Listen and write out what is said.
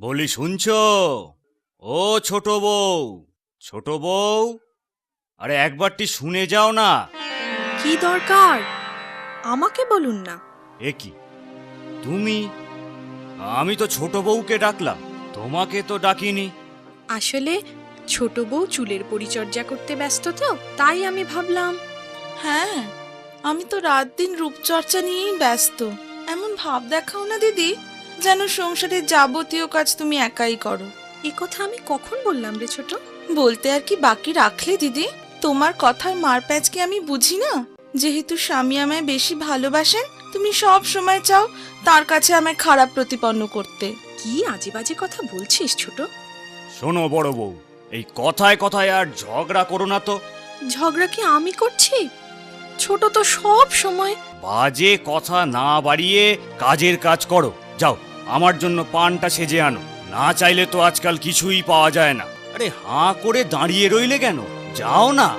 বলি শুনছো? ও ছোট বউ, ছোট বউ, আরে একবারটি শুনে যাও না। কি দরকার? আমাকে বলুন না। এ কি তুমি? আমি তো ছোট বউকে ডাকলাম, তোমাকে তো ডাকিনি। আসলে ছোট বউ চুলের পরিচর্যা করতে ব্যস্ত, তো তাই আমি ভাবলাম। হ্যাঁ, আমি তো রাত দিন রূপচর্চা নিয়েই ব্যস্ত। এমন ভাব দেখাও না দিদি, যেন সংসারের যাবতীয় কাজ তুমি একাই করো। এ কথা আমি কখন বললাম রে ছোট? বলতে আর কি বাকি রাখলে দিদি? তোমার কথার মারপ্যাচ কি আমি বুঝি না? যেহেতু স্বামী আমায় বেশি ভালোবাসেন, তুমি সব সময় চাও তার কাছে আমায় খারাপ প্রতিপন্ন করতে। কি আজে বাজে কথা বলছিস ছোট? শোনো বড় বউ, এই কথায় কথায় আর ঝগড়া করো না তো। ঝগড়া কি আমি করছি? ছোট তো সব সময়। বাজে কথা না বাড়িয়ে কাজের কাজ করো। যাও, আমার জন্য পানটা সেজে আনো। না চাইলে তো আজকাল কিছুই পাওয়া যায় না। আরে হাঁ করে দাঁড়িয়ে রইলে কেন? যাও না।